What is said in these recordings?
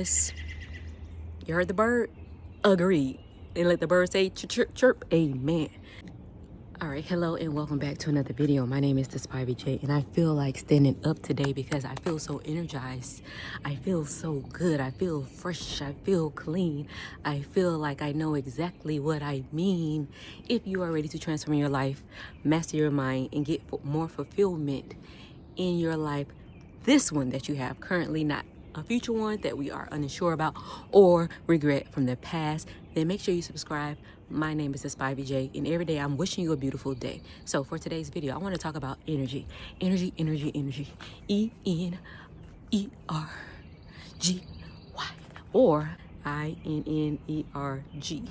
You heard the bird? Agreed. And let the bird say chirp, chirp, chirp. Amen. All right, hello and welcome back to another video. My name is the Spivey J, and I feel like standing up today because I feel so energized. I feel so good. I feel fresh. I feel clean. I feel like I know exactly what I mean. If you are ready to transform your life, master your mind, and get more fulfillment in your life, this one that you have currently, not a future one that we are unsure about or regret from the past, then make sure you subscribe. My name is the Spivey J, and every day I'm wishing you a beautiful day. So for today's video, I want to talk about energy. Energy. ENERGY. Or INNERG.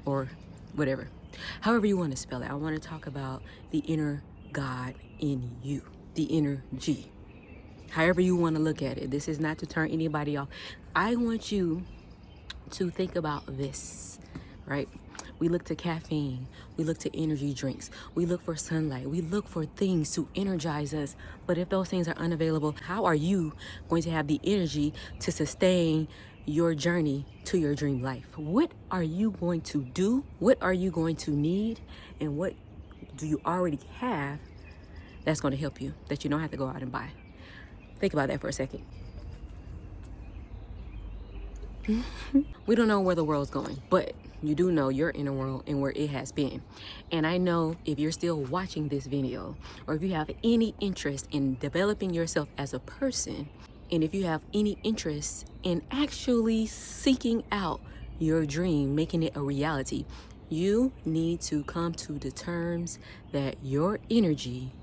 Or whatever. However you want to spell it. I want to talk about the inner God in you. The energy. However you want to look at it. This is not to turn anybody off. I want you to think about this, right? We look to caffeine. We look to energy drinks. We look for sunlight. We look for things to energize us. But if those things are unavailable, how are you going to have the energy to sustain your journey to your dream life? What are you going to do? What are you going to need? And what do you already have that's going to help you that you don't have to go out and buy? Think about that for a second. We don't know where the world's going, but you do know your inner world and where it has been. And I know if you're still watching this video, or if you have any interest in developing yourself as a person, and if you have any interest in actually seeking out your dream, making it a reality, you need to come to the terms that your energy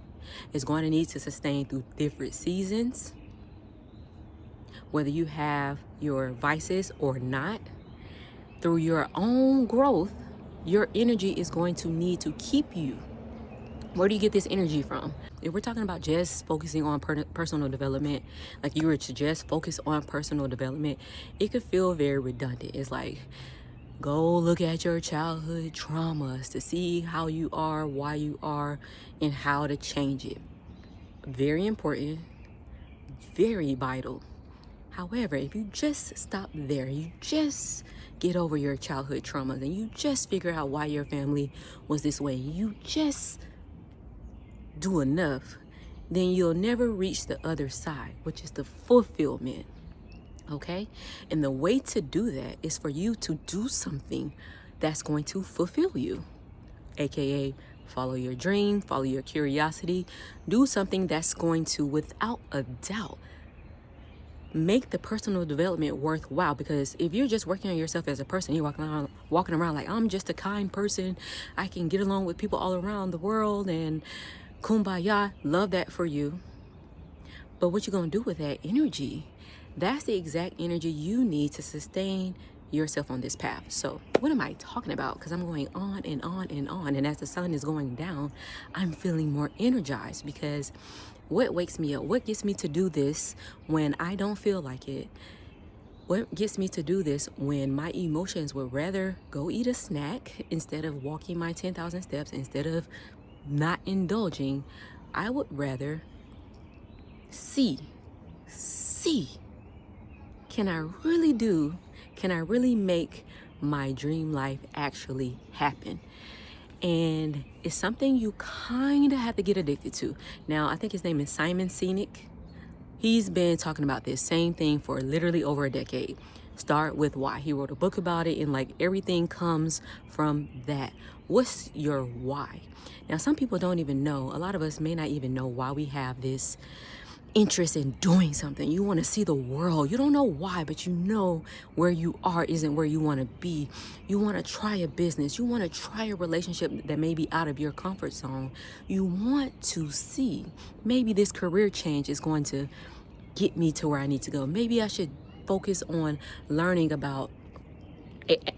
is going to need to sustain through different seasons. Whether you have your vices or not, through your own growth, your energy is going to need to keep you. Where do you get this energy from? If we're talking about just focusing on personal development, like you were to just focus on personal development, it could feel very redundant. It's like, go look at your childhood traumas to see how you are, why you are, and how to change it. Very important, very vital. However, if you just stop there, you just get over your childhood traumas and you just figure out why your family was this way, you just do enough, then you'll never reach the other side, which is the fulfillment. Okay? And the way to do that is for you to do something that's going to fulfill you, aka follow your dream, follow your curiosity, do something that's going to, without a doubt, make the personal development worthwhile. Because if you're just working on yourself as a person, you're walking around like, I'm just a kind person, I can get along with people all around the world and kumbaya, love that for you. But what you gonna do with that energy? That's the exact energy you need to sustain yourself on this path. So what am I talking about? Because I'm going on and on and on, and as the sun is going down, I'm feeling more energized. Because what wakes me up? What gets me to do this when I don't feel like it? What gets me to do this when my emotions would rather go eat a snack instead of walking my 10,000 steps, instead of not indulging? I would rather see, can I really make my dream life actually happen? And it's something you kind of have to get addicted to. Now, I think his name is Simon Sinek. He's been talking about this same thing for literally over a decade. Start with why. He wrote a book about it, and like everything comes from that. What's your why? Now, some people don't even know. A lot of us may not even know why we have this interest in doing something. You want to see the world. You don't know why, but you know where you are isn't where you want to be. You want to try a business. You want to try a relationship that may be out of your comfort zone. You want to see, maybe this career change is going to get me to where I need to go. Maybe I should focus on learning about,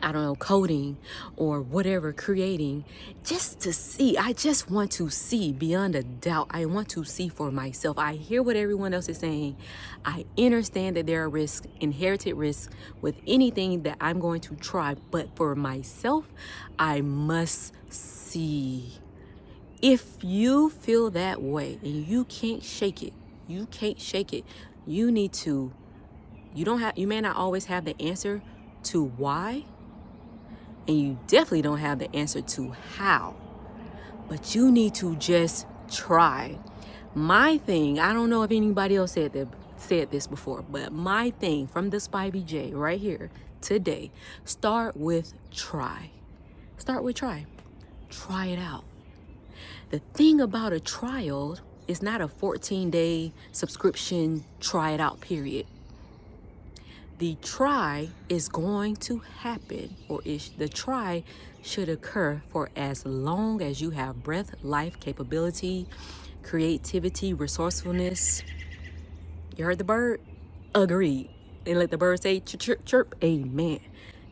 I don't know, coding or whatever, creating, just to see. I just want to see beyond a doubt. I want to see for myself. I hear what everyone else is saying. I understand that there are risks, inherited risks with anything that I'm going to try. But for myself, I must see. If you feel that way and you can't shake it, you need to You may not always have the answer to why, and you definitely don't have the answer to how, but you need to just try. My thing, I don't know if anybody else said this before, but my thing from the Spivey J right here today, start with try. Start with try. Try it out. The thing about a trial is not a 14-day subscription, try it out period. The try is going to happen, or the try should occur for as long as you have breath, life, capability, creativity, resourcefulness. You heard the bird? Agreed. And let the bird say chirp, chirp, chirp. Amen.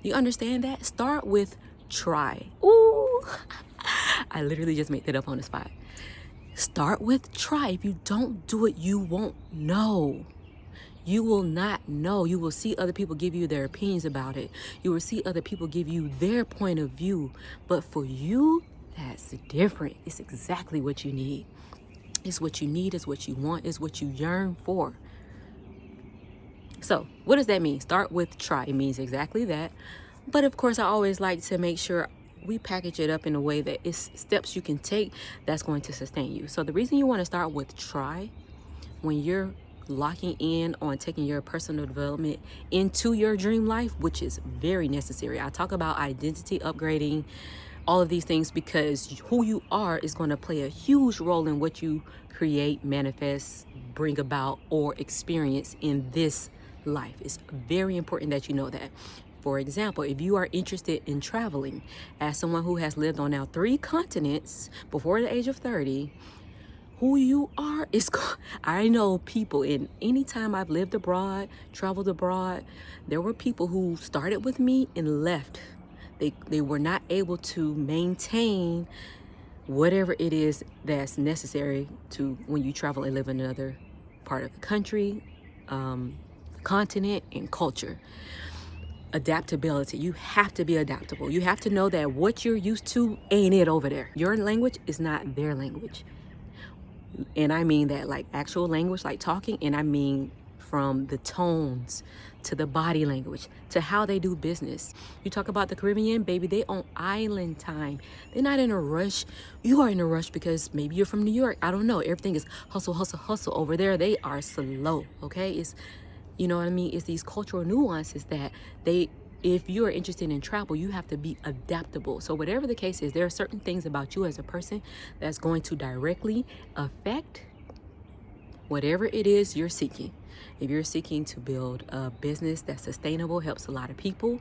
You understand that? Start with try. Ooh, I literally just made that up on the spot. Start with try. If you don't do it, you won't know. You will not know. You will see other people give you their opinions about it. You will see other people give you their point of view. But for you, that's different. It's exactly what you need. It's what you need. It's what you want. It's what you yearn for. So what does that mean? Start with try. It means exactly that. But of course, I always like to make sure we package it up in a way that it's steps you can take that's going to sustain you. So the reason you want to start with try when you're locking in on taking your personal development into your dream life, which is very necessary. I talk about identity upgrading, all of these things, because who you are is going to play a huge role in what you create, manifest, bring about, or experience in this life. It's very important that you know that. For example, if you are interested in traveling, as someone who has lived on now 3 continents before the age of 30, who you are is, I know people, in any time I've lived abroad, traveled abroad, there were people who started with me and left. They were not able to maintain whatever it is that's necessary to when you travel and live in another part of the country, continent, and culture. Adaptability. You have to be adaptable. You have to know that what you're used to ain't it over there. Your language is not their language. And I mean that like actual language, like talking, and I mean from the tones to the body language to how they do business. You talk about the Caribbean, baby, they on island time. They're not in a rush. You are in a rush because maybe you're from New York. I don't know. Everything is hustle, hustle, hustle. Over there, they are slow, okay? It's, you know what I mean? It's these cultural nuances that if you are interested in travel, you have to be adaptable. So whatever the case is, there are certain things about you as a person that's going to directly affect whatever it is you're seeking. If you're seeking to build a business that's sustainable, helps a lot of people,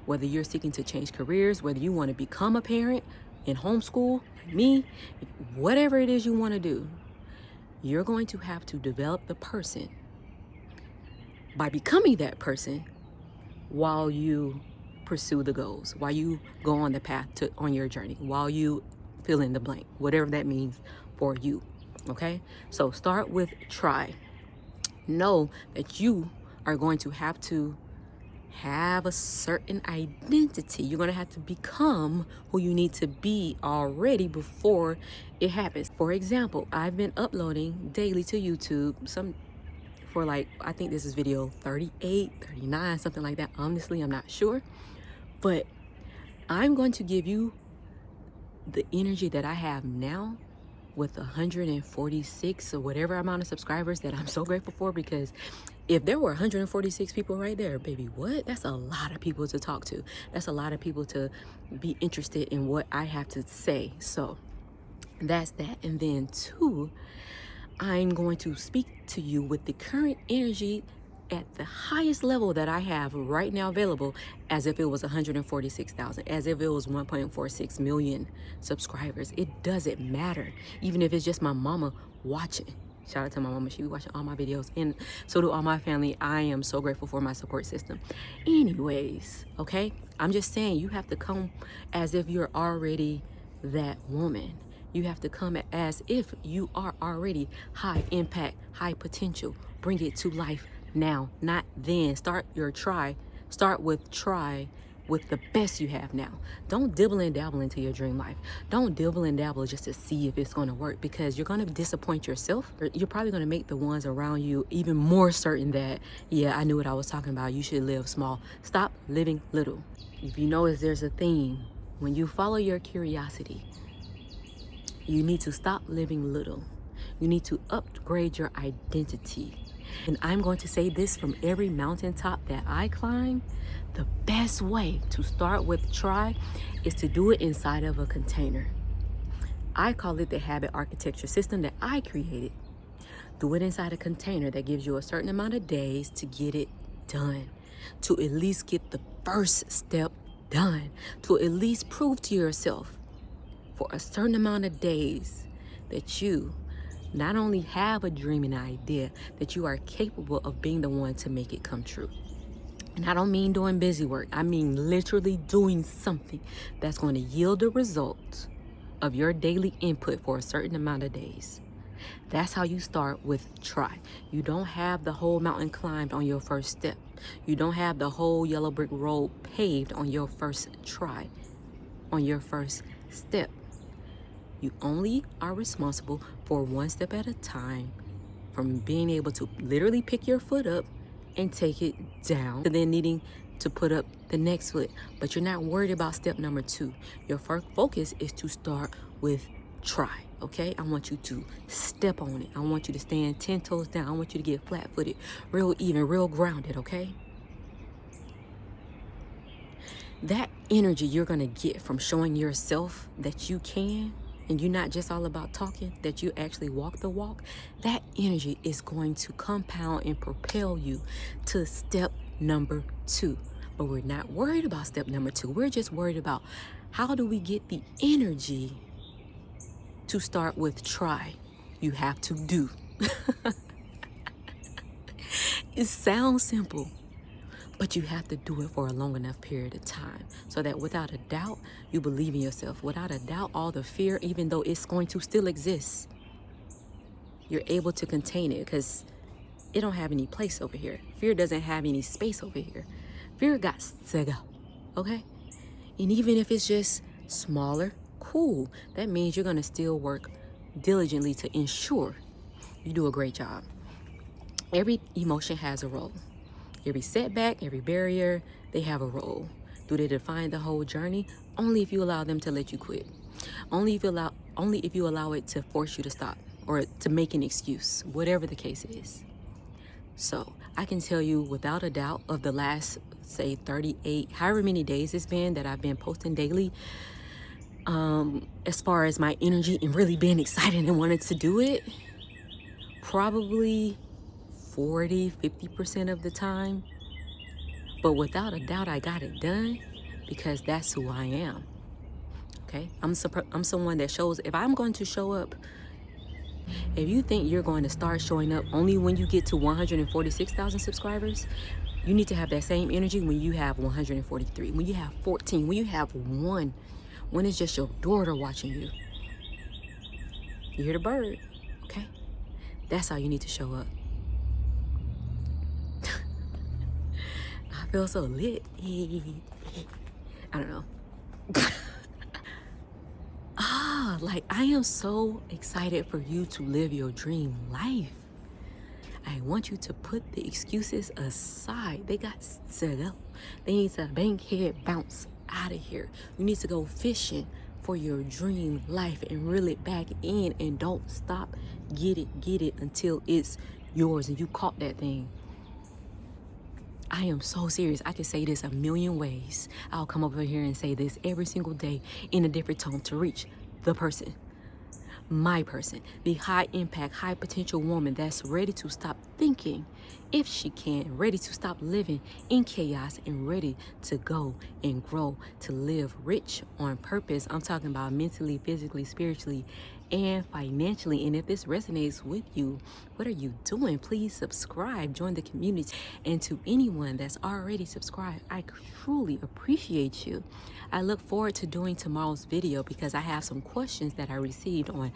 whether you're seeking to change careers, whether you want to become a parent and homeschool, like me, whatever it is you want to do, you're going to have to develop the person by becoming that person while you pursue the goals, while you go on the path on your journey, while you fill in the blank, whatever that means for you. Okay, so start with try. Know that you are going to have a certain identity. You're going to have to become who you need to be already before it happens. For example, I've been uploading daily to YouTube for like, I think this is video 38, 39, something like that. Honestly, I'm not sure, but I'm going to give you the energy that I have now with 146 or whatever amount of subscribers that I'm so grateful for, because if there were 146 people right there, baby, what? That's a lot of people to talk to. That's a lot of people to be interested in what I have to say. So that's that. And then 2, I'm going to speak to you with the current energy at the highest level that I have right now available, as if it was 146,000, as if it was 1.46 million subscribers. It doesn't matter. Even if it's just my mama watching. Shout out to my mama. She be watching all my videos, and so do all my family. I am so grateful for my support system. Anyways, okay? I'm just saying, you have to come as if you're already that woman. You have to come as if you are already high impact, high potential. Bring it to life now, not then. Start with try with the best you have now. Don't dibble and dabble into your dream life. Don't dibble and dabble just to see if it's going to work, because you're going to disappoint yourself. You're probably going to make the ones around you even more certain that, yeah, I knew what I was talking about. You should live small. Stop living little. If you notice there's a theme, when you follow your curiosity, you need to stop living little. You need to upgrade your identity. And I'm going to say this from every mountaintop that I climb: the best way to start with try is to do it inside of a container. I call it the habit architecture system that I created. Do it inside a container that gives you a certain amount of days to get it done, to at least get the first step done, to at least prove to yourself for a certain amount of days that you not only have a dream and idea, that you are capable of being the one to make it come true. And I don't mean doing busy work. I mean literally doing something that's going to yield the results of your daily input for a certain amount of days. That's how you start with try. You don't have the whole mountain climbed on your first step. You don't have the whole yellow brick road paved on your first try, on your first step. You only are responsible for one step at a time, from being able to literally pick your foot up and take it down to then needing to put up the next foot. But you're not worried about step number 2. Your first focus is to start with try, okay? I want you to step on it. I want you to stand 10 toes down. I want you to get flat-footed, real even, real grounded, okay? That energy you're gonna get from showing yourself that you can, and you're not just all about talking, that you actually walk the walk, that energy is going to compound and propel you to step number 2. But we're not worried about step number 2. We're just worried about how do we get the energy to start with try. You have to do. It sounds simple, but you have to do it for a long enough period of time so that without a doubt, you believe in yourself. Without a doubt, all the fear, even though it's going to still exist, you're able to contain it because it don't have any place over here. Fear doesn't have any space over here. Fear got to go, okay? And even if it's just smaller, cool. That means you're gonna still work diligently to ensure you do a great job. Every emotion has a role. Every setback, every barrier, they have a role. Do they define the whole journey? Only if you allow them to let you quit. Only if you allow it to force you to stop or to make an excuse, whatever the case is. So I can tell you without a doubt, of the last, say 38, however many days it's been that I've been posting daily, as far as my energy and really being excited and wanted to do it, probably 40-50% of the time. But without a doubt, I got it done because that's who I am. Okay, I'm someone that shows. If I'm going to show up, if you think you're going to start showing up only when you get to 146,000 subscribers, you need to have that same energy when you have 143, when you have 14, when you have 1, when it's just your daughter watching you. You hear the bird, okay? That's how you need to show up. I feel so lit. I don't know. Like I am so excited for you to live your dream life. I want you to put the excuses aside. They got to go. They need to bankhead bounce out of here. You need to go fishing for your dream life and reel it back in, and don't stop. Get it until it's yours and you caught that thing. I am so serious. I can say this a million ways. I'll come over here and say this every single day in a different tone to reach the person, my person, the high impact, high potential woman that's ready to stop thinking if she can, ready to stop living in chaos and ready to go and grow, to live rich on purpose. I'm talking about mentally, physically, spiritually, and financially. And if this resonates with you, what are you doing? Please subscribe, join the community. And to anyone that's already subscribed, I truly appreciate you. I look forward to doing tomorrow's video because I have some questions that I received on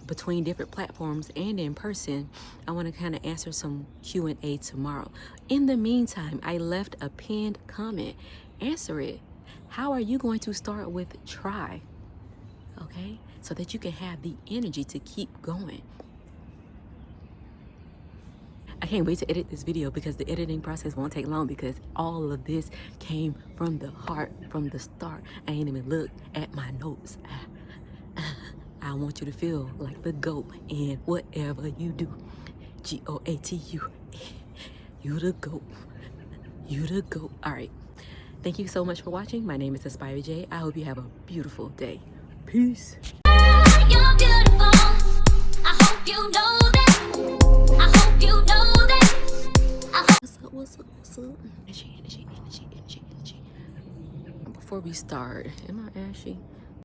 between different platforms and in person. I want to kind of answer some Q&A tomorrow. In the meantime, I left a pinned comment. Answer it. How are you going to start with try? Okay, so that you can have the energy to keep going. I can't wait to edit this video because the editing process won't take long, because all of this came from the heart from the start. I ain't even looked at my notes. I want you to feel like the GOAT in whatever you do. GOATU. You the GOAT. You the GOAT. All right. Thank you so much for watching. My name is Aspire J. I hope you have a beautiful day. Peace. You're beautiful. I hope you know that. I hope you know that. What's up? Energy. Before we start, am I ashy?